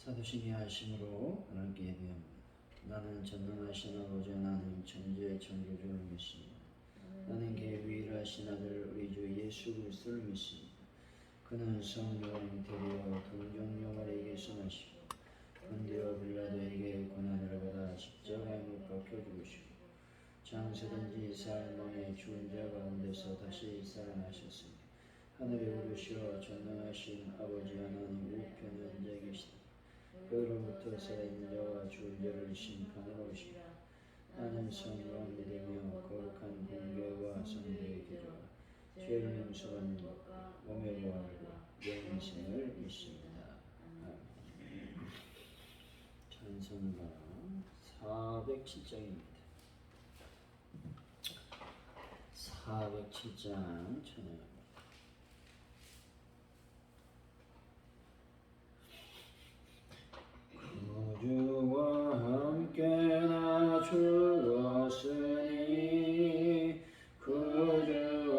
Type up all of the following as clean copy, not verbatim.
사도신이 하심으로 하나님께 예배합니다. 나는 전능하신 아버지 하나님 천지의 창조주를 믿습니다. 나는 그 유일하신 아들 우리 주 예수 그리스도를 믿습니다. 그는 성령을 잉태되어 동정녀마리에게 성하시고 본디오 빌라도에게 고난을 받아 십자가에 못 박혀 죽으시고 장세든지 4일 만에 죽은 자 가운데서 다시 살아나셨으니 하늘에 오르시어 전능하신 아버지 하나님 우편에 앉아 계시다. 그로부터 살아있는 자와 죽은 자를 심판하러 오시라. 나는 성령을 믿으며 거룩한 공교와 성도의 교제와 죄를 용서받는 것과 몸의 부활과 영생을 믿습니다. 찬송가 407장입니다. 407장 찬양합니다. 주와 함께 나 죽었으니 주와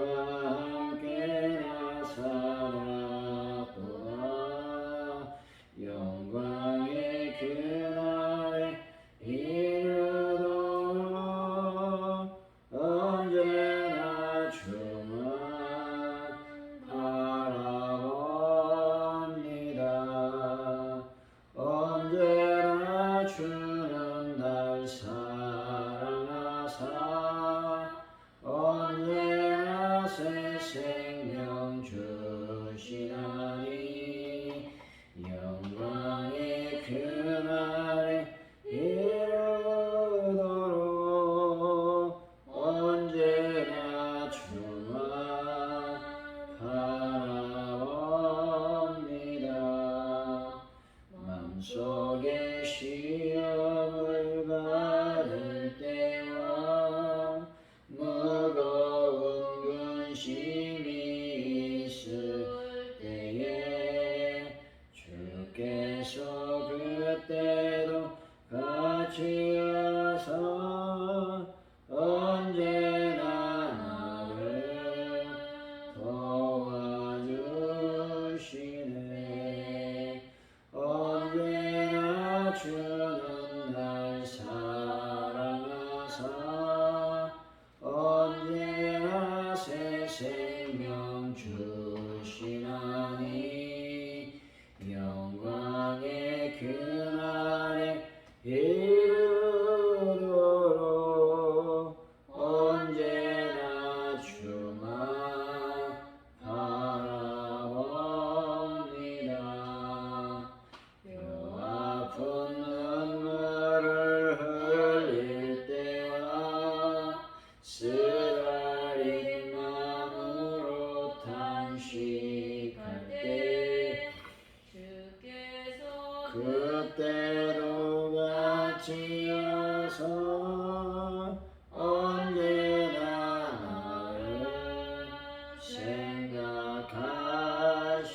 함께 나 살았도다. 영광의 그날에 이르도록 언제나 주만 바라봅니다. 언제나 주는 날 사랑하사 언제나 새 생명 주시나니 영광의 그날에 이르도록 언제나 주만 바라봅니다. 마음속에 시험을 받을 때와 무거운 근심이 있을 때에 주께서 그때도 같이 하사 언제나 나를 도와주시네. 언제나 주는 날 사랑하사 언제나 새 생명 주시나니 영광의 그날에 이르도록 언제나 주만 바라봅니다. 뼈 아픈 눈물을 흘릴 때와 쓰라린 마음으로 탄식할 때 주께서 그때도 같이 하사 언제나 나를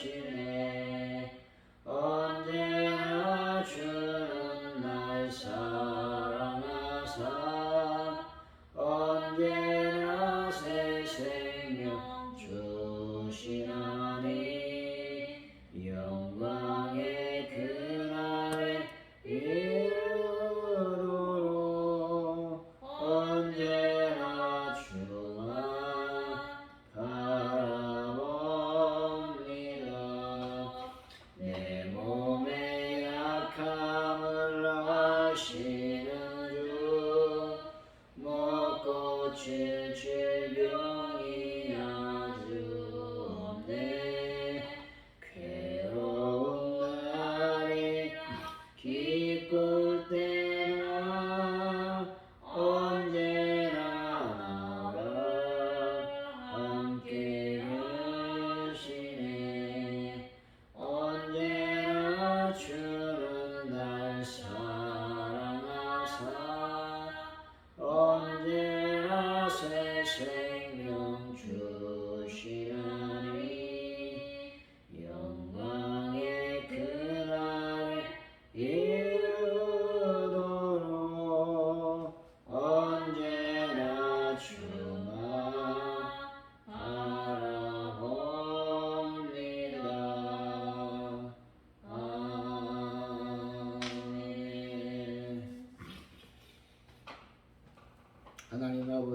생각하시네. 언제나 주는 날 사랑하사 언제나 새 생명 주시나니 영광의 그날에 이르도록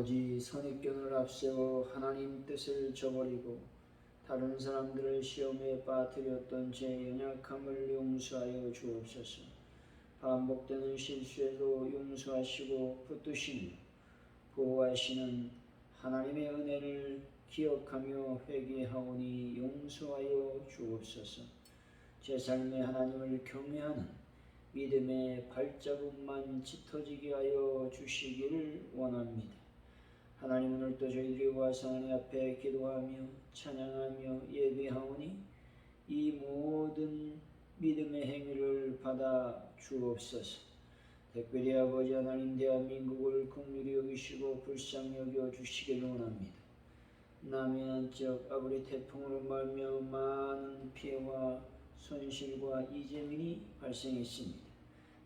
오직 선입견을 앞세워 하나님 뜻을 저버리고 다른 사람들을 시험에 빠뜨렸던 제 연약함을 용서하여 주옵소서. 반복되는 실수에도 용서하시고 붙드시며 보호하시는 하나님의 은혜를 기억하며 회개하오니 용서하여 주옵소서. 제 삶에 하나님을 경외하는 믿음의 발자국만 짙어지게 하여 주시기를 원합니다. 하나님, 오늘도 저희들이 와서 하나님 앞에 기도하며 찬양하며 예배하오니 이 모든 믿음의 행위를 받아 주옵소서. 특별히 아버지 하나님, 대한민국을 긍휼히 여기시고 불쌍히 여겨 주시길 원합니다. 남해안적 아버지 태풍으로 말미암아 많은 피해와 손실과 이재민이 발생했습니다.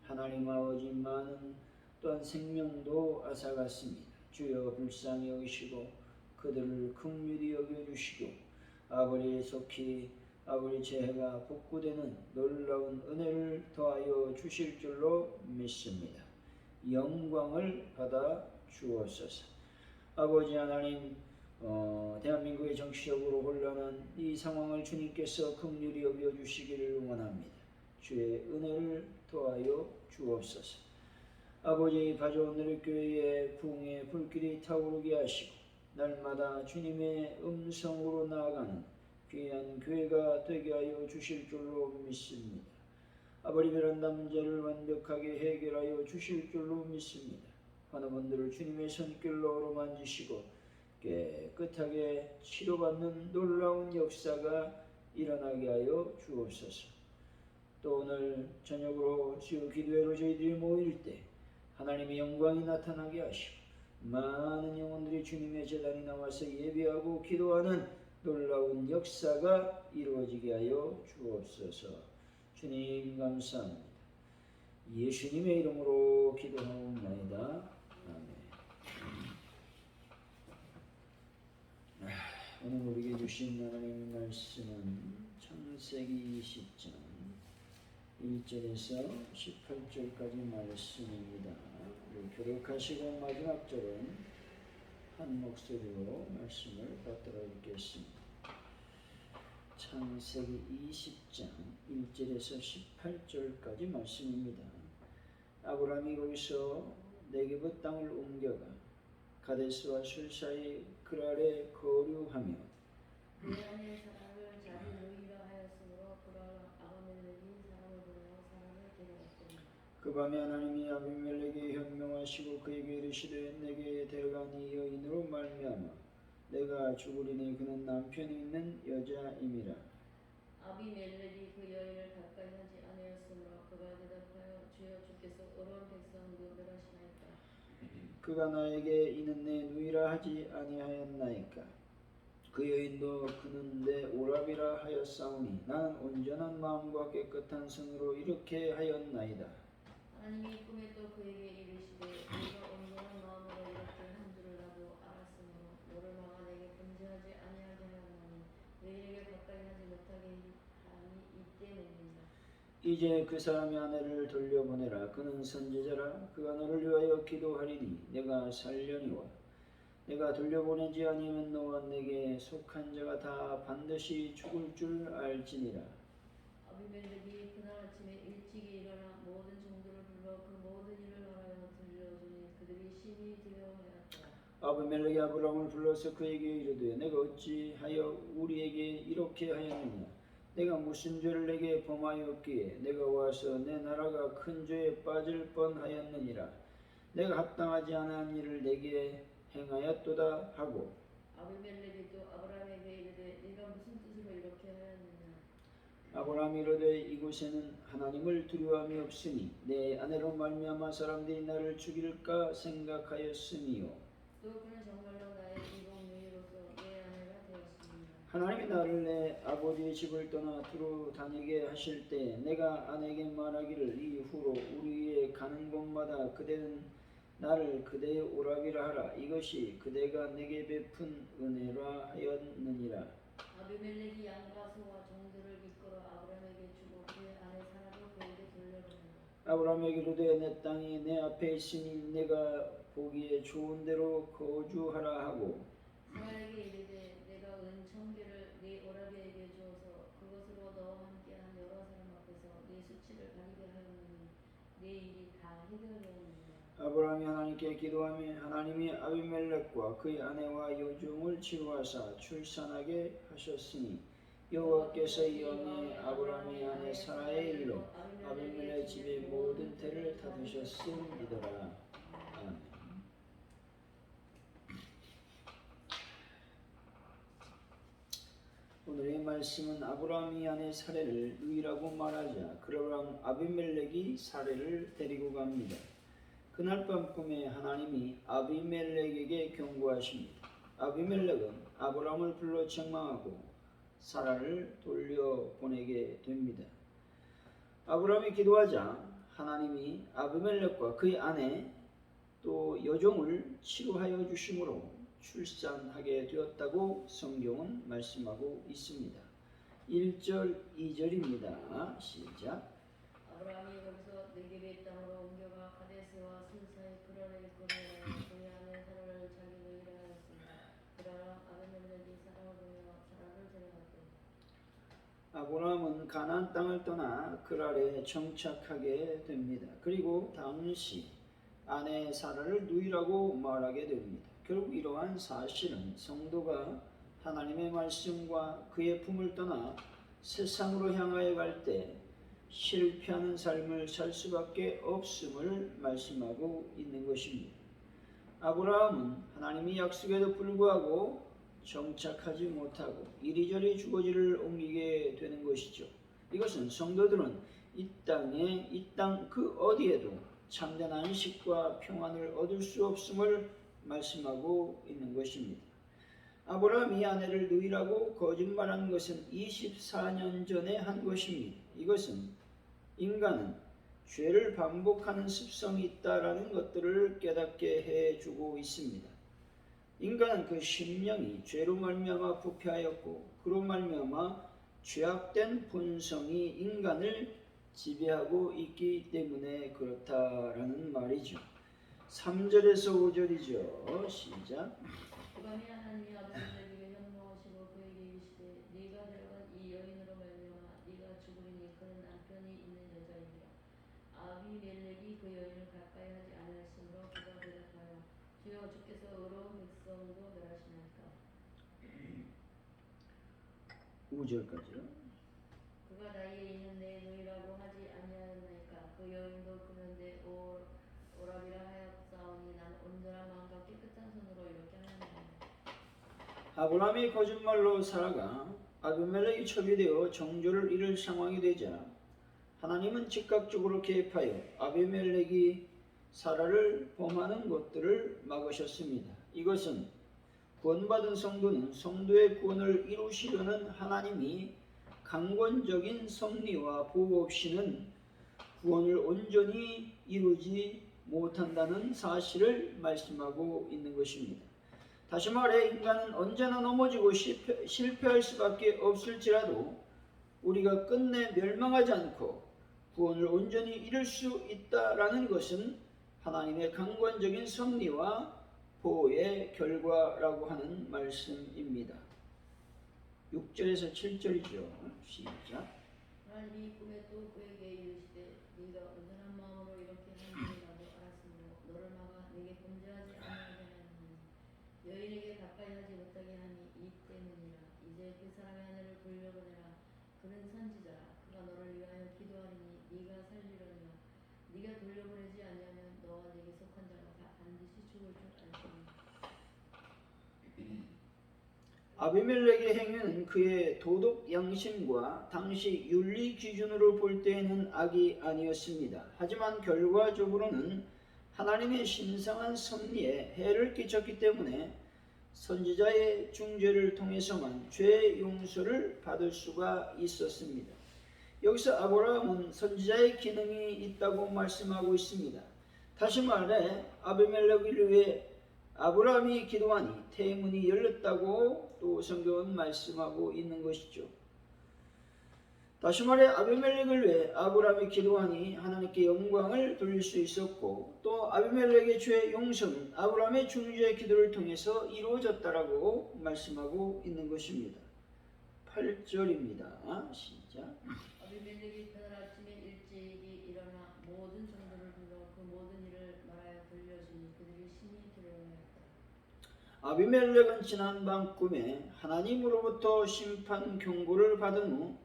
하나님 아버지, 많은 또한 생명도 앗아갔습니다. 주여 불쌍히 여기시고 그들을 긍휼히 여겨주시고 아버지 속히 아버지 재해가 복구되는 놀라운 은혜를 더하여 주실 줄로 믿습니다. 영광을 받아 주옵소서. 아버지 하나님, 대한민국의 정치적으로 혼란한 이 상황을 주님께서 긍휼히 여겨주시기를 원합니다. 주의 은혜를 더하여 주옵소서. 아버지, 가져온 누리교회의 부흥의 불길이 타오르게 하시고 날마다 주님의 음성으로 나아가는 귀한 교회가 되게 하여 주실 줄로 믿습니다. 아버지, 베란다 문제를 완벽하게 해결하여 주실 줄로 믿습니다. 환우분들을 주님의 손길로 어루만지시고 깨끗하게 치료받는 놀라운 역사가 일어나게 하여 주옵소서. 또 오늘 저녁으로 주여 기도회로 저희들이 모일 때 하나님의 영광이 나타나게 하시고 많은 영혼들이 주님의 제단에 나와서 예배하고 기도하는 놀라운 역사가 이루어지게 하여 주옵소서. 주님 감사합니다. 예수님의 이름으로 기도하옵나이다. 아멘. 오늘 우리에게 주신 하나님의 말씀은 창세기 20장 1절에서 18절까지 말씀입니다. 우리 교독하시고 마지막 절은 한 목소리로 말씀을 받들어 읽겠습니다. 창세기 20장 1절에서 18절까지 말씀입니다. 아브라함이 거기서 네게브 땅을 옮겨가 가데스와 술 사이 그랄에 거류하며 내 안에 사람을 자기 노이라 하였으므로 그가 아비멜렉이 사람을 보내어 사람을 데려갔더니 그 밤에 하나님이 아비멜렉에게 현명하시고 그에게 이르시되 내게 데려간 이 여인으로 말미암아 내가 죽으리니 그는 남편이 있는 여자임이라. 아비멜렉이 그 여인을 가까이 하지 아니하였으므로 그가 대답하여 주여 주께서 어려운 백성도 멸하시나이까. 그가 나에게 이는 내 누이라 하지 아니하였나이까. 그 여인도 그는 내 오라비라 하였사오니 나는 온전한 마음과 깨끗한 손으로 이렇게 하였나이다. 하나님이 꿈에 또 그에게 이르시되 네가 온전한 마음으로 이렇게 한 줄을 나도 알았으므로 너를 막아 내게 범죄하지 아니하게 하였나니 너희에게 가까이 하지 못하게 하니 이때문이니라. 이제 그 사람의 아내를 돌려보내라. 그는 선지자라. 그가 너를 위하여 기도하리니 내가 살려니와 내가 돌려보내지 아니하면 너와 내게 속한 자가 다 반드시 죽을 줄 알지니라. 아비멜렉이 그날 아침에 일찍이 일어나 모든 종들을 불러 그 모든 일을 말하여 들려주니 그들이 심히 두려워하였더라. 아비멜렉이 아브라함을 불러서 그에게 이르되 내가 어찌하여 우리에게 이렇게 하였느냐. 내가 무슨 죄를 내게 범하였기에 내가 와서 내 나라가 큰 죄에 빠질 뻔하였느니라. 내가 합당하지 않은 일을 내게 행하였도다 하고 아비멜렉이 또 아브라함에게 이르되 네가 무슨 뜻으로 이렇게 하였느냐. 아브라함이 이르되 이곳에는 하나님을 두려움이 없으니 내 아내로 말미암아 사람들이 나를 죽일까 생각하였음이요. 또 그는 정말로 나의 이복 누이로서 내 아내가 되었습니다. 하나님이 나를 내 아버지의 집을 떠나 두루 다니게 하실 때 내가 아내에게 말하기를 이후로 우리의 가는 곳마다 그대는 나를 그대의 오라비라 하라. 이것이 그대가 내게 베푼 은혜라 하였느니라. 아비멜렉이 양과 소와 종들을 이끌어 아브라함에게 주고 그의 아내 사라도 그에게 돌려보낸다. 아브라함에게 이르되 내 땅이 내 앞에 있으니 내가 보기에 좋은 대로 거주하라 하고 사라에게 이르되 내가 은 청계를 네 오라비에게 주어서 그것으로 너와 함께한 여러 사람 앞에서 네 수치를 가리게 하였느니 내 일이 다 해결되었느니라. 아브라함이 하나님께 기도하며 하나님이 아비멜렉과 그의 아내와 여종을 치루하사 출산하게 하셨으니 여호와께서 이언에 아브라함의 아내 사라의 일로 아비멜렉 집의 모든 태를 닫으셨음이더라. 아멘. 오늘의 말씀은 아브라함이 아내 사례를 누이라고 말하자 그러므로 아비멜렉이 사례를 데리고 갑니다. 그날 밤 꿈에 하나님이 아비멜렉에게 경고하십니다. 아비멜렉은 아브라함을 불러 책망하고 사라를 돌려보내게 됩니다. 아브라함이 기도하자 하나님이 아비멜렉과 그의 아내 또 여종을 치료하여 주심으로 출산하게 되었다고 성경은 말씀하고 있습니다. 1절 2절입니다. 시작. 아브라함이 거기서 네겝의 땅으로 옮겨가 가데스와 순 사이 그랄에 거주하여 그의 아내 사라를 자기 누이라 하였습니다. 그러나 아비멜렉이 사라를 보며 사라를 데려갔대. 아브라함은 가나안 땅을 떠나 그랄에 정착하게 됩니다. 그리고 당시 아내 사라를 누이라고 말하게 됩니다. 결국 이러한 사실은 성도가 하나님의 말씀과 그의 품을 떠나 세상으로 향하여 갈 때 실패하는 삶을 살 수밖에 없음을 말씀하고 있는 것입니다. 아브라함은 하나님이 약속에도 불구하고 정착하지 못하고 이리저리 주거지를 옮기게 되는 것이죠. 이것은 성도들은 이 땅 그 어디에도 참된 안식과 평안을 얻을 수 없음을 말씀하고 있는 것입니다. 아브라함이 아내를 누이라고 거짓말한 것은 24년 전에 한 것입니다. 이것은 인간은 죄를 반복하는 습성이 있다라는 것들을 깨닫게 해주고 있습니다. 인간은 그 심령이 죄로 말미암아 부패하였고 그로 말미암아 죄악된 본성이 인간을 지배하고 있기 때문에 그렇다라는 말이죠. 3절에서 5절이죠. 시작. 그러니 하나님이 아비멜렉에게 현모하시고 그에게 이르시되 네가 데려간 이 여인으로 말미암아 네가 죽으리니 그는 남편이 있는 여자이니라. 아비멜렉이 그 여인을 가까이 하지 아니하였으므로 그가 대답하여 주여 주께서 의로운 백성도 멸하시나이까. 5절까지요. 그가 나이에 있는 내 누이라고 하지 아니하였나이까. 그 여인도 그런데 오라비라 하였사오니 나는 온전한 마음과 깨끗한 손으로 이렇게 하였나이다. 아브라함이 거짓말로 살아가 아비멜렉이 첩이되어 정조를 잃을 상황이 되자 하나님은 즉각적으로 개입하여 아비멜렉이 사라를 범하는 것들을 막으셨습니다. 이것은 구원받은 성도는 성도의 구원을 이루시려는 하나님이 강권적인 섭리와 보호 없이는 구원을 온전히 이루지 못한다는 사실을 말씀하고 있는 것입니다. 다시 말해 인간은 언제나 넘어지고 실패할 수밖에 없을지라도 우리가 끝내 멸망하지 않고 구원을 온전히 이룰 수 있다라는 것은 하나님의 강권적인 섭리와 보호의 결과라고 하는 말씀입니다. 6절에서 7절이죠. 시작. 하나님이 꿈에 또 그에게 이르시되 네가 온전한 마음으로 이렇게 하는 줄을 나도 알았으므로 너를 막아 내게 범죄하지 아니하게 하였느니 여인에게 가까이 하지 못하게 하니 이 때문이라. 이제 그 사람의 아내를 돌려보내라. 그는 선지자라. 그가 너를 위하여 기도하리니 네가 살리려니와 네가 돌려보내지 아니하면 너와 네게 속한 자가 다 반드시 죽을 줄 알지니. 아비멜렉의 행위는 그의 도덕 양심과 당시 윤리 기준으로 볼 때에는 악이 아니었습니다. 하지만 결과적으로는 하나님의 신성한 섭리에 해를 끼쳤기 때문에 선지자의 중재를 통해서만 죄 용서를 받을 수가 있었습니다. 여기서 아브라함은 선지자의 기능이 있다고 말씀하고 있습니다. 다시 말해 아비멜렉을 위해 아브라함이 기도하니 태문이 열렸다고 또 성경은 말씀하고 있는 것이죠. 다시 말해 아비멜렉을 위해 아브라함이 기도하니 하나님께 영광을 돌릴 수 있었고, 또 아비멜렉의 죄의 용서는 아브라함의 중재의 기도를 통해서 이루어졌다라고 말씀하고 있는 것입니다. 8절입니다. 시작. 아비멜렉이 그날 아침에 일찍이 일어나 모든 종들을 불러 그 모든 일을 말하여 들려주니 그들이 심히 두려워하였다. 아비멜렉은 지난밤 꿈에 하나님으로부터 심판 경고를 받은 후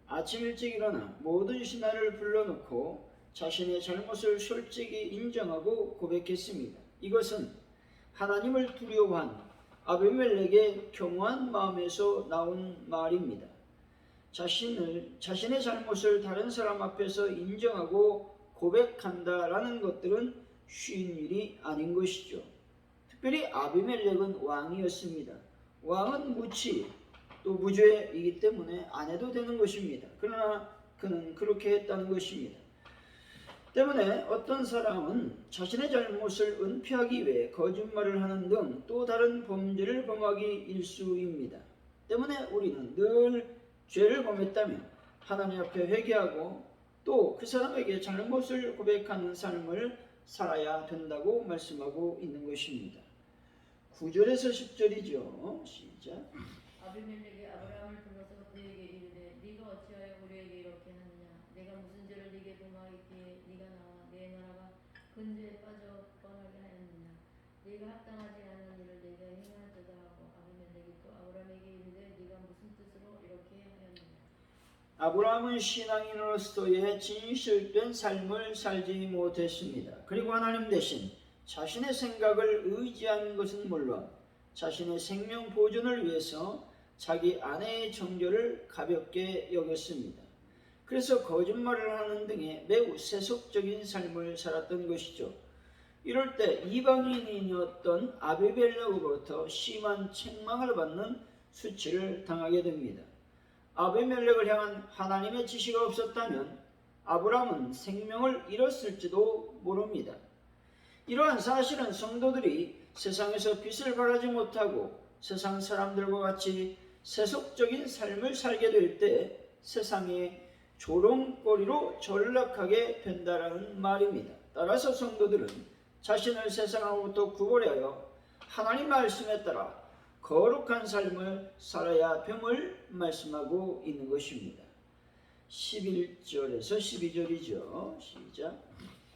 아침 일찍 일어나 모든 신하를 불러놓고 자신의 잘못을 솔직히 인정하고 고백했습니다. 이것은 하나님을 두려워한 아비멜렉의 겸허한 마음에서 나온 말입니다. 자신의 잘못을 다른 사람 앞에서 인정하고 고백한다라는 것들은 쉬운 일이 아닌 것이죠. 특별히 아비멜렉은 왕이었습니다. 왕은 무치 또 무죄이기 때문에 안 해도 되는 것입니다. 그러나 그는 그렇게 했다는 것입니다. 때문에 어떤 사람은 자신의 잘못을 은폐하기 위해 거짓말을 하는 등 또 다른 범죄를 범하기 일쑤입니다. 때문에 우리는 늘 죄를 범했다면 하나님 앞에 회개하고 또 그 사람에게 잘못을 고백하는 삶을 살아야 된다고 말씀하고 있는 것입니다. 9절에서 10절이죠. 시작. 아비멜렉이 아브라함을 불러서 그에게 이르되 네가 어찌하여 우리에게 이렇게 하느냐. 내가 무슨 죄를 네게 범하였기에 네가 나와 내 나라가 근죄에 빠져 떠나게 하였느냐. 네가 합당하지 않은 일을 네가 행하였도다 하고 아비멜렉이 또 아브라함에게 이르되 네가 무슨 뜻으로 이렇게 하였느냐. 아브라함은 신앙인으로서의 진실된 삶을 살지 못했습니다. 그리고 하나님 대신 자신의 생각을 의지한 것은 물론 자신의 생명 보존을 위해서 자기 아내의 정죄를 가볍게 여겼습니다. 그래서 거짓말을 하는 등의 매우 세속적인 삶을 살았던 것이죠. 이럴 때 이방인이었던 아비멜렉으로부터 심한 책망을 받는 수치를 당하게 됩니다. 아비멜렉을 향한 하나님의 지시가 없었다면 아브라함은 생명을 잃었을지도 모릅니다. 이러한 사실은 성도들이 세상에서 빛을 발하지 못하고 세상 사람들과 같이 세속적인 삶을 살게 될 때 세상의 조롱거리로 전락하게 된다라는 말입니다. 따라서 성도들은 자신을 세상으로부터 구별하여 하나님 말씀에 따라 거룩한 삶을 살아야 됨을 말씀하고 있는 것입니다. 11절에서 12절이죠. 시작.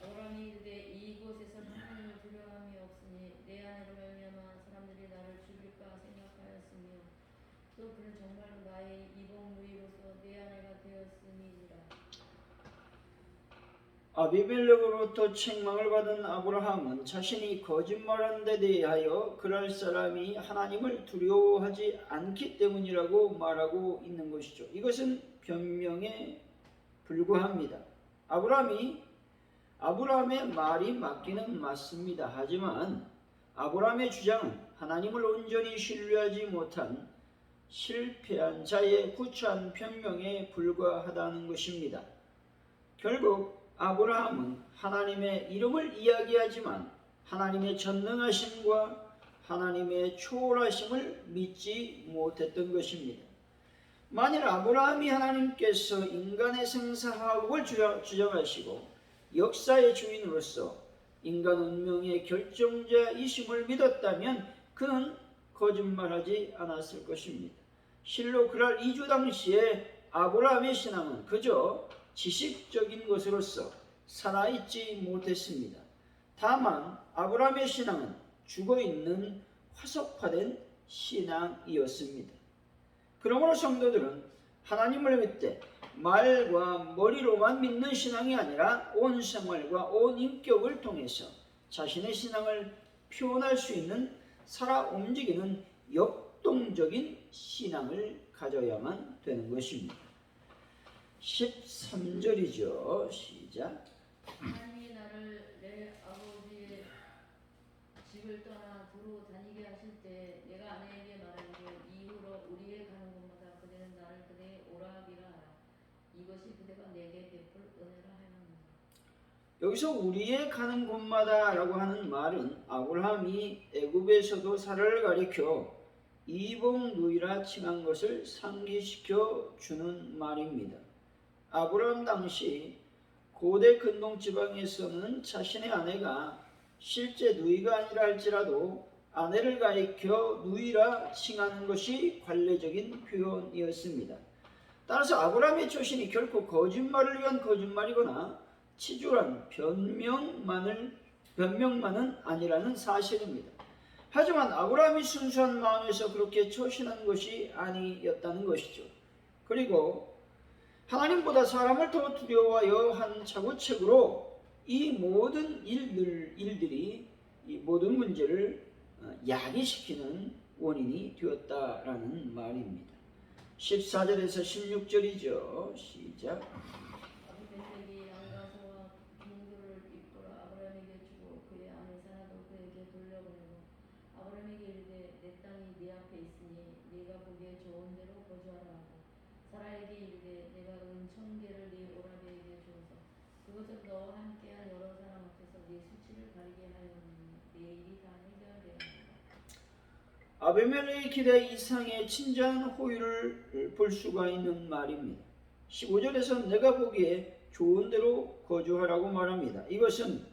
아브라함이 이르되 이곳에서는 하나님을 두려워함이 없으니 내 아내로 말미암아 사람들이 나를 죽일까 생각하였으며 또 그는 정말로 나의 이복 누이로서 내 아내가 되었음이니라. 아비멜렉으로부터 책망을 받은 아브라함은 자신이 거짓말한 데 대하여 그럴 사람이 하나님을 두려워하지 않기 때문이라고 말하고 있는 것이죠. 이것은 변명에 불과합니다. 아브라함의 말이 맞기는 맞습니다. 하지만 아브라함의 주장은 하나님을 온전히 신뢰하지 못한 실패한 자의 구차한 변명에 불과하다는 것입니다. 결국 아브라함은 하나님의 이름을 이야기하지만 하나님의 전능하심과 하나님의 초월하심을 믿지 못했던 것입니다. 만일 아브라함이 하나님께서 인간의 생사화복을 주장하시고 역사의 주인으로서 인간 운명의 결정자이심을 믿었다면 그는 거짓말하지 않았을 것입니다. 실로 그럴 이주 당시에 아브라함의 신앙은 그저 지식적인 것으로서 살아있지 못했습니다. 다만 아브라함의 신앙은 죽어있는 화석화된 신앙이었습니다. 그러므로 성도들은 하나님을 믿되 말과 머리로만 믿는 신앙이 아니라 온 생활과 온 인격을 통해서 자신의 신앙을 표현할 수 있는 살아 움직이는 역동적인 신앙을 가져야만 되는 것입니다. 13절이죠. 시작. 하나님이 나를 내 아버지의 집을 떠나 두루 다니게 하실 때 내가 아내에게 말하기를 이후로 우리의 가는 곳마다 그대는 나를 그대의 오락이라 하라. 이것이 그대가 내게 베풀 은혜라 하였느니라. 여기서 우리의 가는 곳마다 라고 하는 말은 아브라함이 애굽에서도 사라를 가리켜 이복 누이라 칭한 것을 상기시켜 주는 말입니다. 아브라함 당시 고대 근동 지방에서는 자신의 아내가 실제 누이가 아니라 할지라도 아내를 가리켜 누이라 칭하는 것이 관례적인 표현이었습니다. 따라서 아브라함의 초신이 결코 거짓말을 위한 거짓말이거나 치졸한 변명만은 아니라는 사실입니다. 하지만 아브라함이 순수한 마음에서 그렇게 초신한 것이 아니었다는 것이죠. 그리고 하나님보다 사람을 더 두려워하여 한 자구책으로 이 모든 일들이 이 모든 문제를 야기시키는 원인이 되었다라는 말입니다. 14절에서 16절이죠. 시작. 아비멜렉이 양가서와 빈돌을 이끌어 아브라함에게 주고 그의 아내 사라도 그에게 돌려보내고 아브라함에게 이르되 내 땅이 네 앞에 있으니 네가 보기에 좋은 대로 거주하라 하고 사라에게 이르되 내가 은천 개를 네 오라비에게 주어서 그것은 너와 함께한 여러 사람 앞에서 네 수치를 가리게 하였느니 네 일이 다 해결되었느니라. 아비멜렉의 기대 이상의 친절한 호의를 볼 수가 있는 말입니다. 15절에서 내가 보기에 좋은 대로 거주하라고 말합니다. 이것은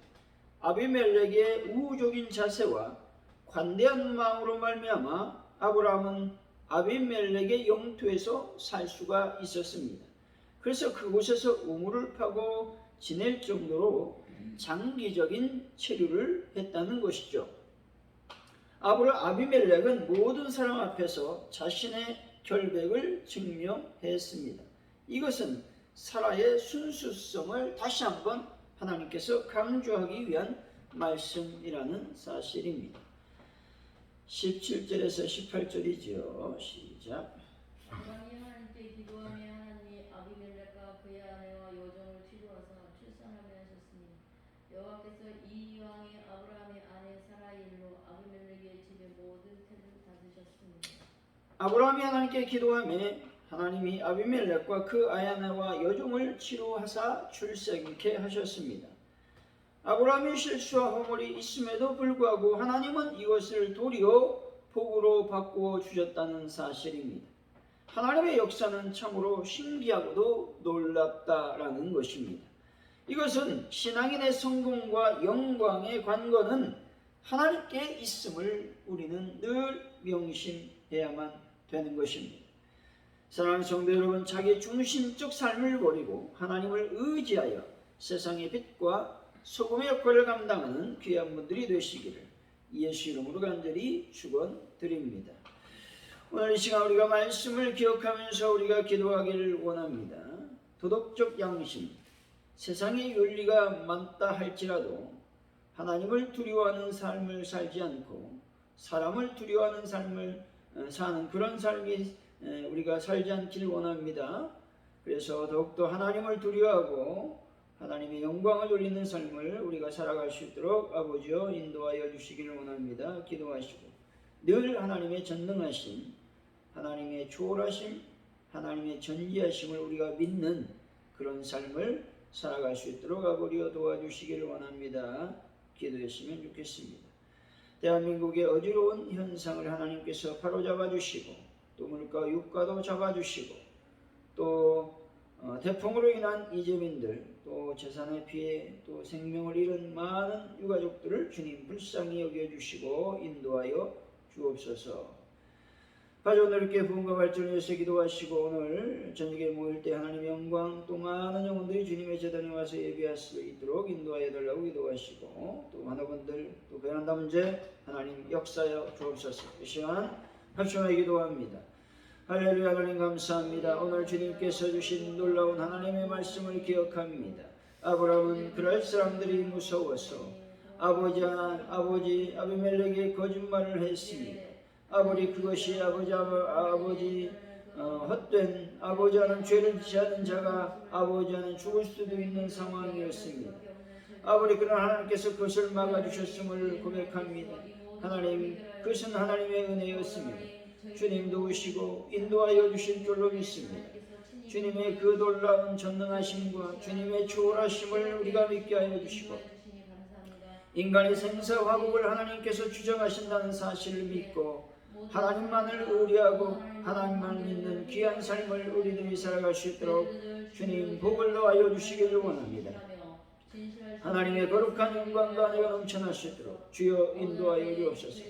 아비멜렉의 우호적인 자세와 관대한 마음으로 말미암아 아브라함은 아비멜렉의 영토에서 살 수가 있었습니다. 그래서 그곳에서 우물을 파고 지낼 정도로 장기적인 체류를 했다는 것이죠. 아비멜렉은 모든 사람 앞에서 자신의 결백을 증명했습니다. 이것은 사라의 순수성을 다시 한번 하나님께서 강조하기 위한 말씀이라는 사실입니다. 17절에서 18절이죠. 시작. 아브라함이 하나님께 기도하며 하나님이 아비멜렉과 그의 아내와 여종을 치료하사 출산하게 하셨으니 여호와께서 이 이왕에 아브라함의 아내 사라의 일로 아비멜렉의 집의 모든 태를 닫으셨습니다. 아브라함이 하나님께 기도하며 하나님이 아비멜렉과 그 아내와 여종을 치료하사 출생케 하셨습니다. 아브라함의 실수와 허물이 있음에도 불구하고 하나님은 이것을 도리어 복으로 바꾸어 주셨다는 사실입니다. 하나님의 역사는 참으로 신기하고도 놀랍다라는 것입니다. 이것은 신앙인의 성공과 영광의 관건은 하나님께 있음을 우리는 늘 명심해야만 되는 것입니다. 사랑하는 성도 여러분, 자기 중심적 삶을 버리고 하나님을 의지하여 세상의 빛과 소금의 역할을 감당하는 귀한 분들이 되시기를 예수 이름으로 간절히 축원드립니다. 오늘 이 시간 우리가 말씀을 기억하면서 우리가 기도하기를 원합니다. 도덕적 양심, 세상의 윤리가 많다 할지라도 하나님을 두려워하는 삶을 살지 않고 사람을 두려워하는 삶을 사는 그런 삶이 우리가 살지 않기를 원합니다. 그래서 더욱더 하나님을 두려워하고 하나님의 영광을 돌리는 삶을 우리가 살아갈 수 있도록 아버지여 인도하여 주시기를 원합니다. 기도하시고 늘 하나님의 전능하심, 하나님의 초월하심, 하나님의 전지하심을 우리가 믿는 그런 삶을 살아갈 수 있도록 아버지여 도와주시기를 원합니다. 기도했으면 좋겠습니다. 대한민국의 어지러운 현상을 하나님께서 바로잡아 주시고 또 물가 유가도 잡아주시고 또 태풍으로 인한 이재민들 또 재산의 피해 또 생명을 잃은 많은 유가족들을 주님 불쌍히 여겨주시고 인도하여 주옵소서. 가족 넓게 부흥과 발전을 위해서 기도하시고 오늘 저녁에 모일 때 하나님의 영광 또 많은 영혼들이 주님의 제단에 와서 예배할 수 있도록 인도하여 달라고 기도하시고 또 환우분들 또 베란다 문제 하나님 역사여 주옵소서. 이 시간 합심하여 기도합니다. 할렐루야. 하나님 감사합니다. 오늘 주님께서 주신 놀라운 하나님의 말씀을 기억합니다. 아브라함은 그럴 사람들이 무서워서 아버지 아비멜렉의 거짓말을 했습니다. 아버지 그것이 아버지 헛된 아버지와는 죄를 지하는 자가 아버지와는 죽을 수도 있는 상황이었습니다. 아버지 그러나 하나님께서 그것을 막아주셨음을 고백합니다. 하나님 그것은 하나님의 은혜였습니다. 주님 도우시고 인도하여 주실 줄로 믿습니다. 주님의 그 놀라운 전능하심과 주님의 초월하심을 우리가 믿게 하여 주시고 인간의 생사 화복을 하나님께서 주정하신다는 사실을 믿고 하나님만을 의뢰하고 하나님만 믿는 귀한 삶을 우리들이 살아갈 수 있도록 주님 복을 더하여 주시기를 원합니다. 하나님의 거룩한 영광과 은혜가 넘쳐날 수 있도록 주여 인도하여 주옵소서.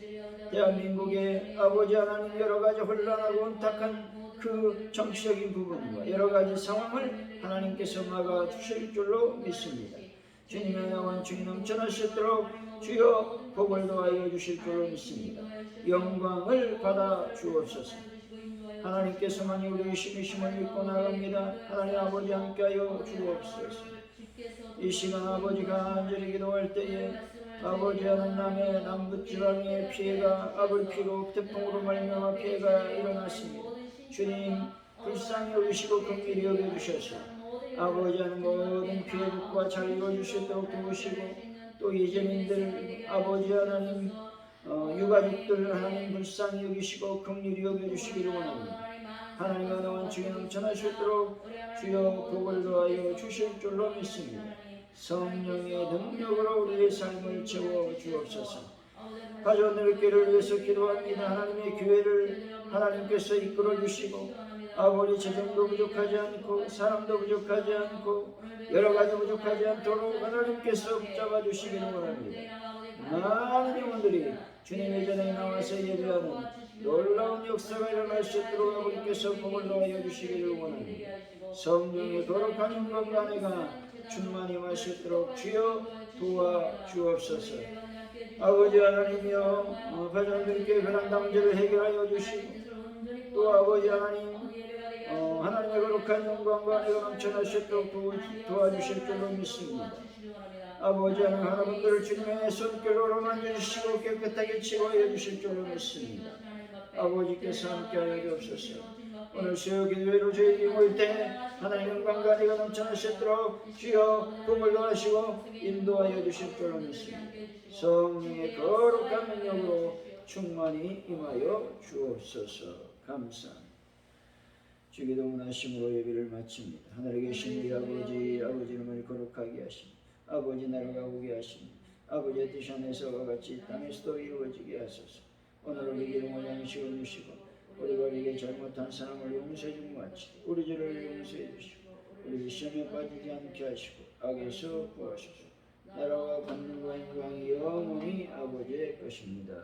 대한민국의 아버지 하나님 여러 가지 혼란하고 혼탁한 그 정치적인 부분과 여러 가지 상황을 하나님께서 막아 주실 줄로 믿습니다. 주님의 영원중이 넘쳐날 수 있도록 주여 복을 더하여 주실 줄로 믿습니다. 영광을 받아 주옵소서. 하나님께서만이 우리의 힘이심을 믿고 나갑니다. 하나님 아버지 함께하여 주옵소서. 이 시간 아버지 간절히 기도할 때에 아버지 하나님 남의 남부지방의 피해가 아불피로 태풍으로 말미암아 피해가 일어났습니다. 주님 불쌍히 여기시고 긍휼히 여겨주셔서 아버지 하나님 모든 피해국과 잘 이루어질 수 있도록 도우시고 또 이재민들 아버지 하나님 유가족들 하나님 불쌍히 여기시고 긍휼히 여겨주시기를 원합니다. 하나님과 너와 주에 넘쳐날 수 있도록 주여 복을 더하여 주실 줄로 믿습니다. 성령의 능력으로 우리의 삶을 채워 주옵소서. 가족들께를 위해서 기도합니다. 하나님의 교회를 하나님께서 이끌어 주시고 아버지 재정도 부족하지 않고 사람도 부족하지 않고 여러 가지 부족하지 않도록 하나님께서 붙잡아 주시기를 원합니다. 많은 영혼들이 주님의 전에 나와서 예배하는 놀라운 역사가 일어날 수 있도록 아버지께서 복을 더하여 주시기를 원합니다. 성령의 거룩한 영광과 은혜가 충만히 마시도록 주여 도와 주옵소서. 아버지 하나님이여 가정들께 베란다 문제를 해결하여 주시고 또 아버지 하나님 하나님의 거룩한 영광과 은혜가 넘쳐날 수 있도록 도와주실 줄로 믿습니다. 아버지 하나님 하나님들을 주님의 손길로 만져주시고 깨끗하게 치료하여 주실 줄로 믿습니다. 아버지께서 함께하여 주옵소서. 오늘 수요 기도회로 저희들이 모일 때 하나님 영광과 은혜가 넘쳐날 수 있도록 주여 복을 더하시고 인도하여 주실 줄로 믿습니다. 성령의 거룩한 능력으로 충만히 임하여 주옵소서. 감사합니다. 주기도 문하심으로 예배를 마칩니다. 하늘에 계신 우리 아버지 이름을 거룩하게 하시니 아버지 나라가 오게 하시니 아버지의 뜻 안에서와 같이 땅에서도 이루어지게 하소서. 오늘 우리 기름을 양식을 주시고 우리가 우리에게 잘못한 사람을 용서해 준 것 같이 우리 죄를 용서해 주시고 우리 시험에 빠지지 않게 하시고 악에서 구하소서. 나라와 권능과 영광이 영원히 아버지의 것입니다.